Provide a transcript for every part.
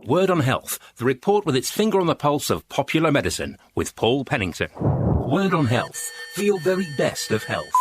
Word on Health, the report with its finger on the pulse of popular medicine, with Paul Pennington. Word on Health, for your very best of health.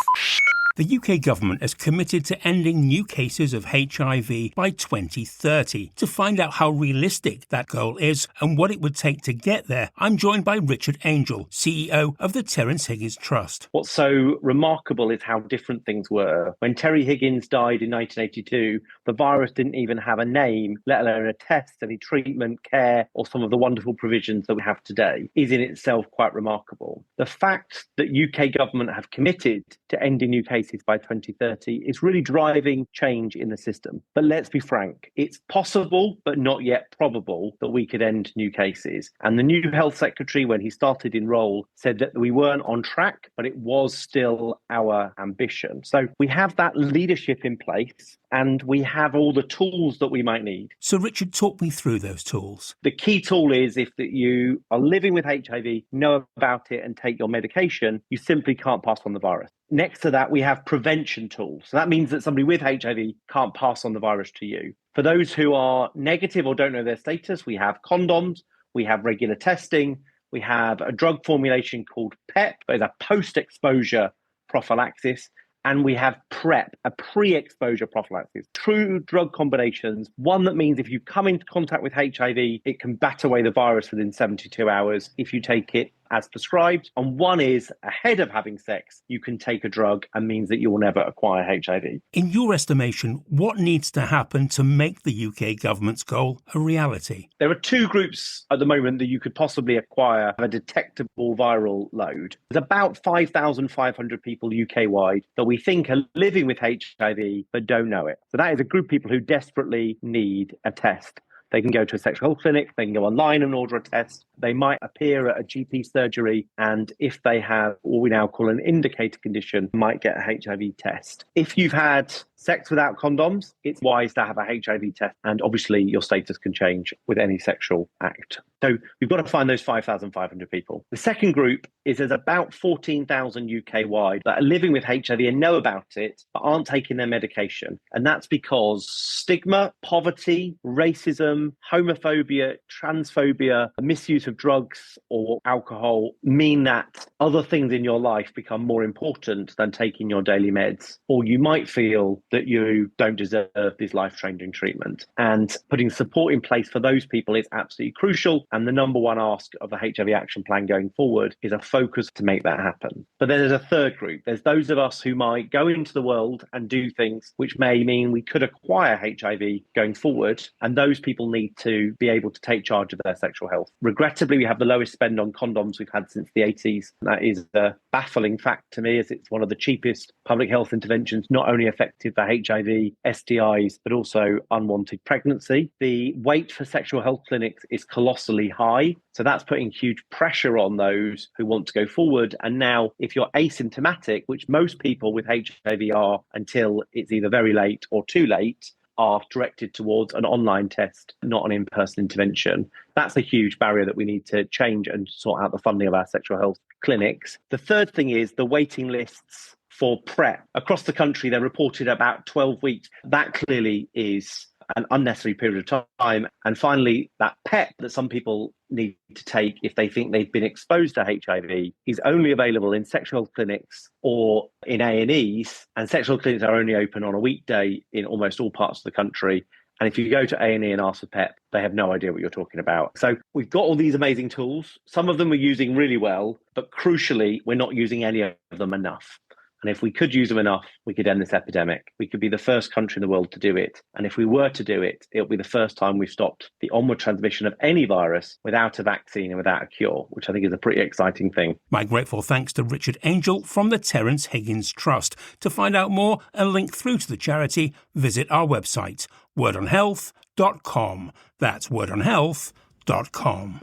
The UK government has committed to ending new cases of HIV by 2030. To find out how realistic that goal is and what it would take to get there, I'm joined by Richard Angell, CEO of the Terrence Higgins Trust. What's so remarkable is how different things were. When Terry Higgins died in 1982, the virus didn't even have a name, let alone a test, any treatment, care, or some of the wonderful provisions that we have today is in itself quite remarkable. The fact that UK government have committed to ending new cases by 2030 is really driving change in the system. But let's be frank, it's possible, but not yet probable, that we could end new cases. And the new health secretary, when he started in role, said that we weren't on track, but it was still our ambition. So we have that leadership in place, and we have all the tools that we might need. So Richard, talk me through those tools. The key tool is if that you are living with HIV, know about it and take your medication, you simply can't pass on the virus. Next to that, we have prevention tools. So that means that somebody with HIV can't pass on the virus to you. For those who are negative or don't know their status, we have condoms, we have regular testing, we have a drug formulation called PEP, but it's a post-exposure prophylaxis, and we have PrEP, a pre-exposure prophylaxis. True drug combinations, one that means if you come into contact with HIV, it can bat away the virus within 72 hours if you take it as prescribed. And one is ahead of having sex, you can take a drug and means that you will never acquire HIV. In your estimation, what needs to happen to make the UK government's goal a reality? There are two groups at the moment that you could possibly acquire a detectable viral load. There's about 5,500 people UK-wide that we think are living with HIV but don't know it. So that is a group of people who desperately need a test. They can go to a sexual health clinic, they can go online and order a test. They might appear at a GP surgery, and if they have what we now call an indicator condition, might get a HIV test. If you've had sex without condoms, it's wise to have a HIV test, and obviously your status can change with any sexual act. So we've got to find those 5,500 people. The second group is there's about 14,000 UK-wide that are living with HIV and know about it, but aren't taking their medication. And that's because stigma, poverty, racism, homophobia, transphobia, misuse of drugs or alcohol mean that other things in your life become more important than taking your daily meds. Or you might feel that you don't deserve this life-changing treatment. And putting support in place for those people is absolutely crucial. And the number one ask of the HIV Action Plan going forward is a focus to make that happen. But then there's a third group. There's those of us who might go into the world and do things which may mean we could acquire HIV going forward. And those people need to be able to take charge of their sexual health. Regrettably, we have the lowest spend on condoms we've had since the 80s. That is a baffling fact to me, as it's one of the cheapest public health interventions, not only effective for HIV, STIs, but also unwanted pregnancy. The wait for sexual health clinics is colossally high. So that's putting huge pressure on those who want to go forward. And now, if you're asymptomatic, which most people with HIV are until it's either very late or too late, are directed towards an online test, not an in-person intervention. That's a huge barrier that we need to change and sort out the funding of our sexual health clinics. The third thing is the waiting lists for PrEP. Across the country, they're reported about 12 weeks. That clearly is an unnecessary period of time. And finally, that PEP that some people need to take if they think they've been exposed to HIV is only available in sexual health clinics or in A&Es, and sexual clinics are only open on a weekday in almost all parts of the country. And if you go to A&E and ask for PEP, they have no idea what you're talking about. So we've got all these amazing tools. Some of them we're using really well, but crucially, we're not using any of them enough. And if we could use them enough, we could end this epidemic. We could be the first country in the world to do it. And if we were to do it, it'll be the first time we've stopped the onward transmission of any virus without a vaccine and without a cure, which I think is a pretty exciting thing. My grateful thanks to Richard Angell from the Terrence Higgins Trust. To find out more and link through to the charity, visit our website, wordonhealth.com. That's wordonhealth.com.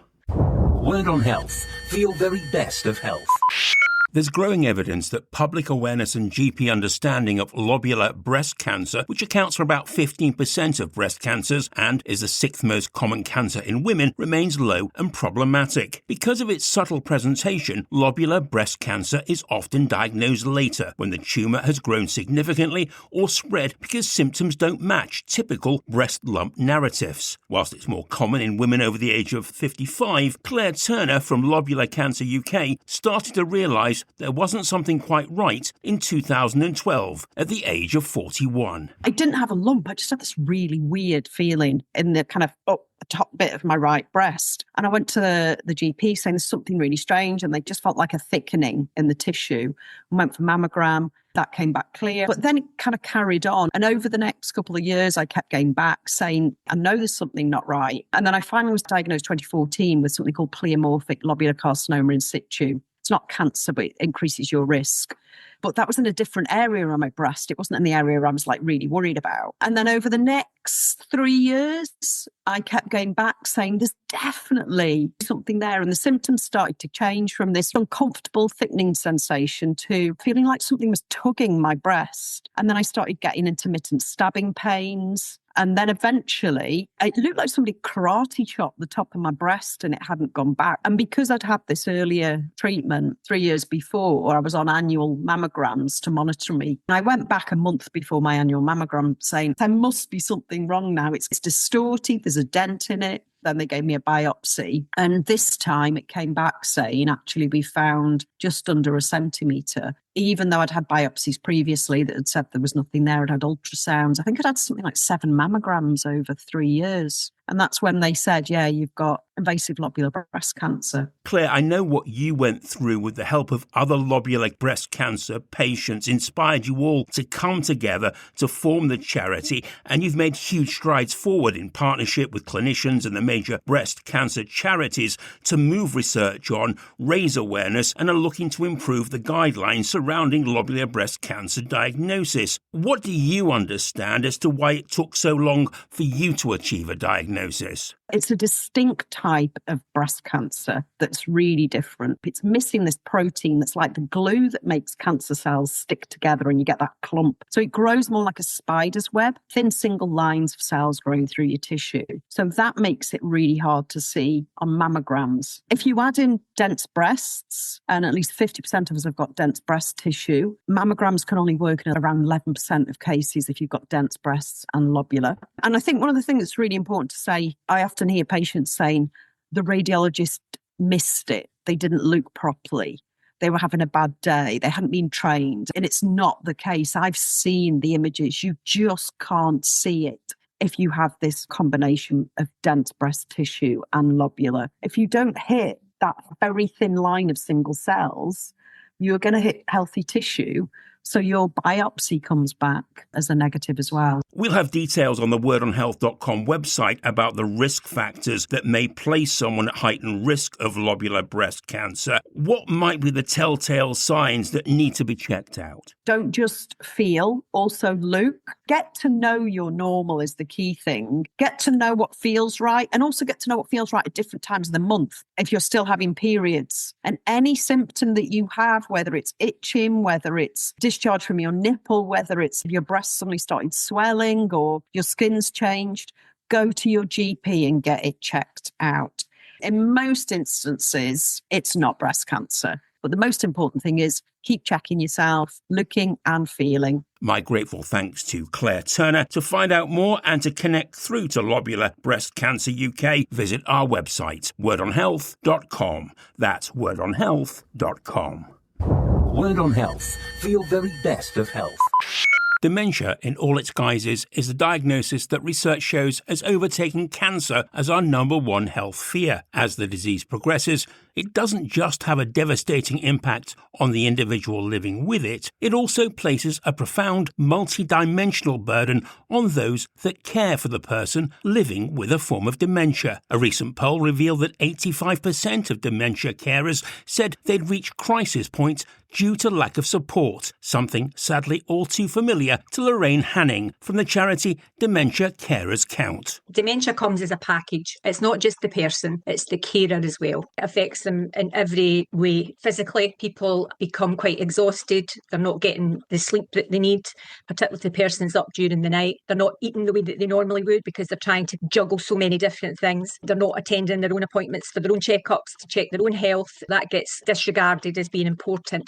Word on Health, for your very best of health. There's growing evidence that public awareness and GP understanding of lobular breast cancer, which accounts for about 15% of breast cancers and is the sixth most common cancer in women, remains low and problematic. Because of its subtle presentation, lobular breast cancer is often diagnosed later, when the tumour has grown significantly or spread because symptoms don't match typical breast lump narratives. Whilst it's more common in women over the age of 55, Claire Turner from Lobular Cancer UK started to realise there wasn't something quite right in 2012 at the age of 41. I didn't have a lump, I just had this really weird feeling in the kind of up the top bit of my right breast. And I went to the GP saying there's something really strange, and they just felt like a thickening in the tissue. I went for mammogram. That came back clear. But then it kind of carried on. And over the next couple of years, I kept going back saying, I know there's something not right. And then I finally was diagnosed 2014 with something called pleomorphic lobular carcinoma in situ. It's not cancer, but it increases your risk. But that was in a different area on my breast. It wasn't in the area I was really worried about. And then over the next 3 years, I kept going back saying there's definitely something there. And the symptoms started to change from this uncomfortable thickening sensation to feeling like something was tugging my breast. And then I started getting intermittent stabbing pains. And then eventually, it looked like somebody karate chopped the top of my breast and it hadn't gone back. And because I'd had this earlier treatment 3 years before, I was on annual mammograms to monitor me. And I went back a month before my annual mammogram saying, there must be something wrong now. It's distorted, there's a dent in it. Then they gave me a biopsy. And this time it came back saying, actually, we found just under a centimetre. Even though I'd had biopsies previously that had said there was nothing there, I'd had ultrasounds. I think I'd had something like 7 mammograms over 3 years. And that's when they said, yeah, you've got invasive lobular breast cancer. Claire, I know what you went through with the help of other lobular breast cancer patients inspired you all to come together to form the charity, and you've made huge strides forward in partnership with clinicians and the major breast cancer charities to move research on, raise awareness, and are looking to improve the guidelines surrounding lobular breast cancer diagnosis. What do you understand as to why it took so long for you to achieve a diagnosis? It's a distinct type of breast cancer that's really different. It's missing this protein that's like the glue that makes cancer cells stick together and you get that clump. So it grows more like a spider's web, thin single lines of cells growing through your tissue. So that makes it really hard to see on mammograms. If you add in dense breasts, and at least 50% of us have got dense breast tissue, mammograms can only work in around 11% of cases if you've got dense breasts and lobular. And I think one of the things that's really important to say, I often hear patients saying the radiologist missed it. They didn't look properly. They were having a bad day. They hadn't been trained. And it's not the case. I've seen the images. You just can't see it if you have this combination of dense breast tissue and lobular. If you don't hit that very thin line of single cells, you're going to hit healthy tissue. So your biopsy comes back as a negative as well. We'll have details on the wordonhealth.com website about the risk factors that may place someone at heightened risk of lobular breast cancer. What might be the telltale signs that need to be checked out? Don't just feel, also look. Get to know your normal is the key thing. Get to know what feels right, and also get to know what feels right at different times of the month if you're still having periods. And any symptom that you have, whether it's itching, whether it's discharge from your nipple, whether it's your breast suddenly started swelling or your skin's changed, go to your GP and get it checked out. In most instances, it's not breast cancer. But the most important thing is keep checking yourself, looking and feeling. My grateful thanks to Claire Turner. To find out more and to connect through to Lobular Breast Cancer UK, visit our website, wordonhealth.com. That's wordonhealth.com. Word on Health, for your very best of health. Dementia, in all its guises, is a diagnosis that research shows has overtaken cancer as our number one health fear. As the disease progresses, it doesn't just have a devastating impact on the individual living with it, it also places a profound multi-dimensional burden on those that care for the person living with a form of dementia. A recent poll revealed that 85% of dementia carers said they'd reach crisis point due to lack of support, something sadly all too familiar to Lorraine Haining from the charity Dementia Carers Count. Dementia comes as a package. It's not just the person, it's the carer as well. It affects them in every way. Physically, people become quite exhausted. They're not getting the sleep that they need, particularly if the person's up during the night. They're not eating the way that they normally would because they're trying to juggle so many different things. They're not attending their own appointments for their own checkups to check their own health. That gets disregarded as being important.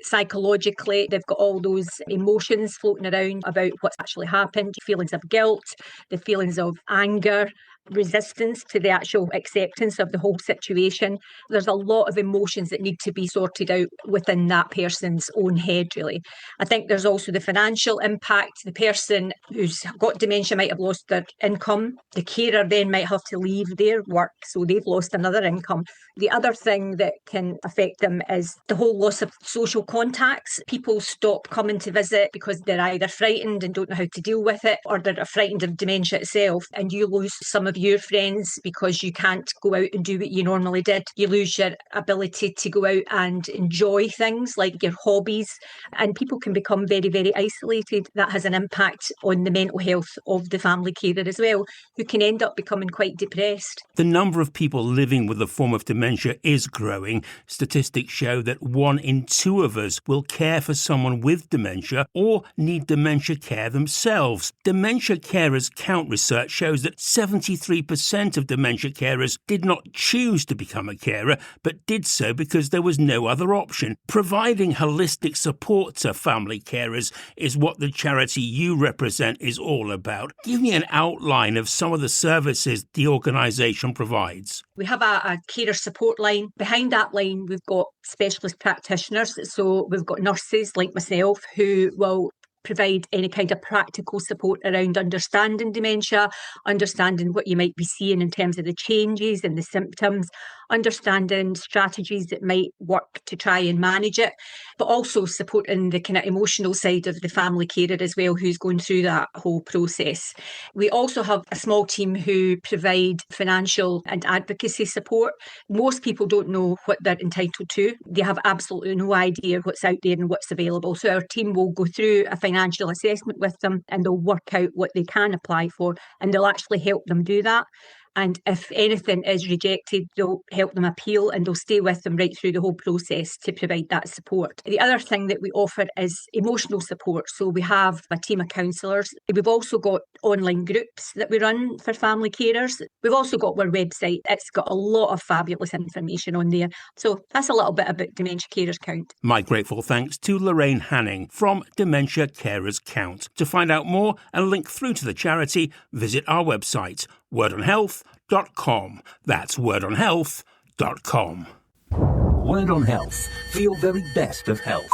Psychologically, they've got all those emotions floating around about what's actually happened, feelings of guilt, the feelings of anger, resistance to the actual acceptance of the whole situation. There's a lot of emotions that need to be sorted out within that person's own head, really. I think there's also the financial impact. The person who's got dementia might have lost their income. The carer then might have to leave their work, so they've lost another income. The other thing that can affect them is the whole loss of social contacts. People stop coming to visit because they're either frightened and don't know how to deal with it, or they're frightened of dementia itself, and you lose some of your friends because you can't go out and do what you normally did. You lose your ability to go out and enjoy things like your hobbies, and people can become very, very isolated. That has an impact on the mental health of the family carer as well, who can end up becoming quite depressed. The number of people living with a form of dementia is growing. Statistics show that 1 in 2 of us will care for someone with dementia or need dementia care themselves. Dementia Carers Count research shows that 73% of dementia carers did not choose to become a carer, but did so because there was no other option. Providing holistic support to family carers is what the charity you represent is all about. Give me an outline of some of the services the organisation provides. We have a carer support line. Behind that line, we've got specialist practitioners. So we've got nurses like myself who will provide any kind of practical support around understanding dementia, understanding what you might be seeing in terms of the changes and the symptoms, understanding strategies that might work to try and manage it, but also supporting the kind of emotional side of the family carer as well, who's going through that whole process. We also have a small team who provide financial and advocacy support. Most people don't know what they're entitled to. They have absolutely no idea what's out there and what's available. So our team will go through a financial assessment with them, and they'll work out what they can apply for, and they'll actually help them do that. And if anything is rejected, they'll help them appeal, and they'll stay with them right through the whole process to provide that support. The other thing that we offer is emotional support. So we have a team of counsellors. We've also got online groups that we run for family carers. We've also got our website. It's got a lot of fabulous information on there. So that's a little bit about Dementia Carers Count. My grateful thanks to Lorraine Haining from Dementia Carers Count. To find out more and link through to the charity, visit our website, wordonhealth.com. That's wordonhealth.com. Word on Health. For your very best of health.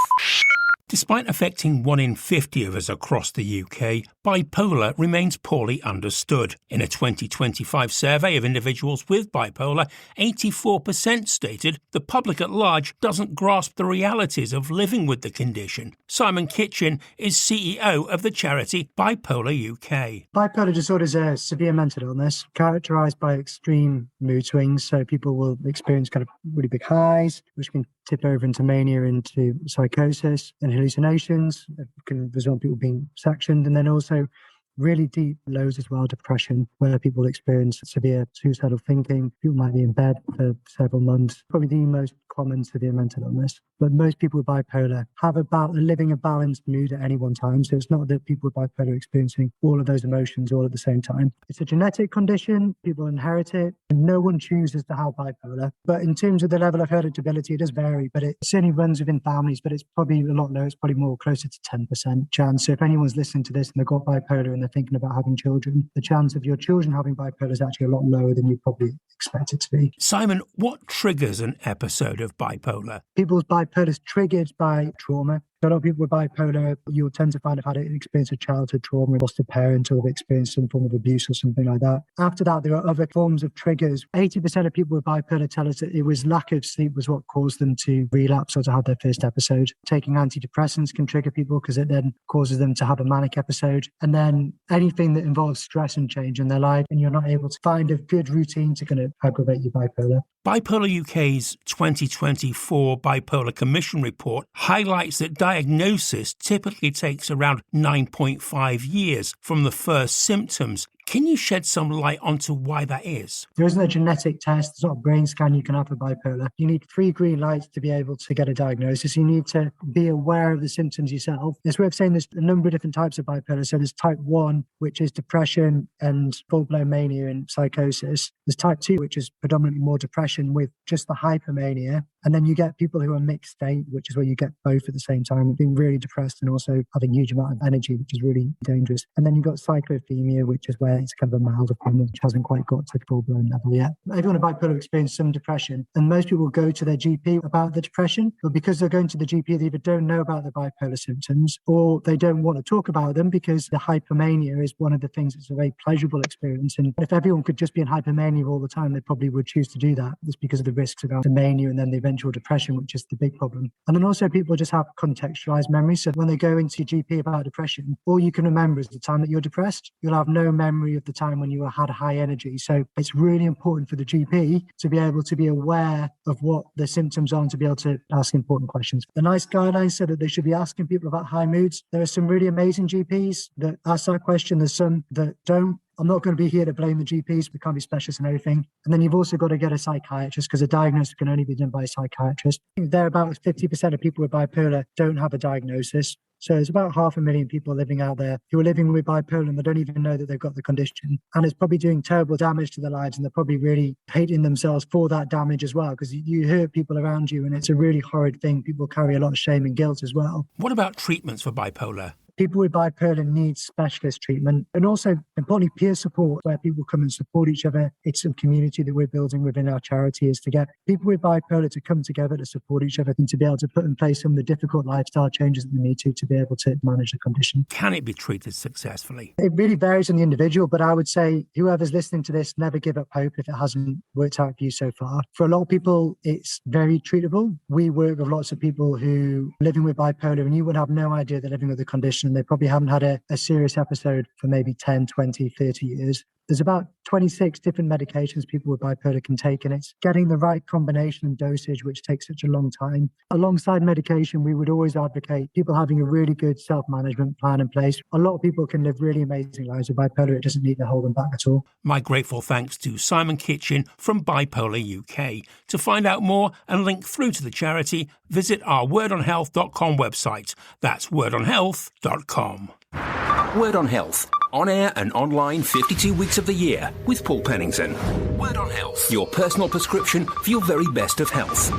Despite affecting 1 in 50 of us across the UK, bipolar remains poorly understood. In a 2025 survey of individuals with bipolar, 84% stated the public at large doesn't grasp the realities of living with the condition. Simon Kitchen is CEO of the charity Bipolar UK. Bipolar disorder is a severe mental illness characterised by extreme mood swings. So people will experience kind of really big highs, which can tip over into mania, into psychosis and hallucinations. It can result in people being sectioned, and then also really deep lows as well, depression, where people experience severe suicidal thinking. People might be in bed for several months. Probably the most common severe mental illness. But most people with bipolar have living a balanced mood at any one time. So it's not that people with bipolar are experiencing all of those emotions all at the same time. It's a genetic condition. People inherit it. And no one chooses to have bipolar. But in terms of the level of heritability, it does vary. But it certainly runs within families. But it's probably a lot lower. It's probably more closer to 10% chance. So if anyone's listening to this and they've got bipolar and they're thinking about having children, the chance of your children having bipolar is actually a lot lower than you probably expect it to be. Simon, what triggers an episode of bipolar? People's bipolar is triggered by trauma. A lot of people with bipolar, you'll tend to find have had an experience of childhood trauma, lost a parent, or have experienced some form of abuse or something like that. After that, there are other forms of triggers. 80% of people with bipolar tell us that it was lack of sleep was what caused them to relapse or to have their first episode. Taking antidepressants can trigger people because it then causes them to have a manic episode. And then anything that involves stress and change in their life, and you're not able to find a good routine to kind of aggravate your bipolar. Bipolar UK's 2024 Bipolar Commission report highlights that diagnosis typically takes around 9.5 years from the first symptoms. Can you shed some light onto why that is? There isn't a genetic test. There's not a brain scan you can have for bipolar. You need 3 green lights to be able to get a diagnosis. You need to be aware of the symptoms yourself. It's worth saying there's a number of different types of bipolar. So there's type 1, which is depression and full-blown mania and psychosis. There's type 2, which is predominantly more depression with just the hypermania. And then you get people who are mixed state, which is where you get both at the same time, being really depressed and also having a huge amount of energy, which is really dangerous. And then you've got cyclothymia, which is where it's kind of a milder form, which hasn't quite got to full-blown level yet. Everyone with bipolar experiences some depression, and most people go to their GP about the depression, but because they're going to the GP, they either don't know about the bipolar symptoms or they don't want to talk about them because the hypermania is one of the things that's a very pleasurable experience. And if everyone could just be in hypermania all the time, they probably would choose to do that. It's because of the risks around the mania and then the eventual depression, which is the big problem. And then also people just have contextualized memory. So when they go into your GP about depression, all you can remember is the time that you're depressed. You'll have no memory of the time when you had high energy. So it's really important for the GP to be able to be aware of what the symptoms are and to be able to ask important questions. The NICE guidelines said that they should be asking people about high moods. There are some really amazing GPs that ask that question. There's some that don't. I'm not going to be here to blame the GPs. We can't be specialists in everything. And then you've also got to get a psychiatrist because a diagnosis can only be done by a psychiatrist. There about 50% of people with bipolar don't have a diagnosis. So there's about 500,000 people living out there who are living with bipolar and they don't even know that they've got the condition. And it's probably doing terrible damage to their lives and they're probably really hating themselves for that damage as well because you hurt people around you and it's a really horrid thing. People carry a lot of shame and guilt as well. What about treatments for bipolar? People with bipolar need specialist treatment and also, importantly, peer support where people come and support each other. It's a community that we're building within our charity is to get people with bipolar to come together to support each other and to be able to put in place some of the difficult lifestyle changes that they need to be able to manage the condition. Can it be treated successfully? It really varies on the individual, but I would say whoever's listening to this, never give up hope if it hasn't worked out for you so far. For a lot of people, it's very treatable. We work with lots of people who are living with bipolar and you would have no idea they're living with the condition. They probably haven't had a serious episode for maybe 10, 20, 30 years. There's about 26 different medications people with bipolar can take, and it's getting the right combination and dosage, which takes such a long time. Alongside medication, we would always advocate people having a really good self-management plan in place. A lot of people can live really amazing lives with bipolar. It doesn't need to hold them back at all. My grateful thanks to Simon Kitchen from Bipolar UK. To find out more and link through to the charity, visit our wordonhealth.com website. That's wordonhealth.com. Word on Health. On air and online 52 weeks of the year with Paul Pennington. Word on Health. Your personal prescription for your very best of health.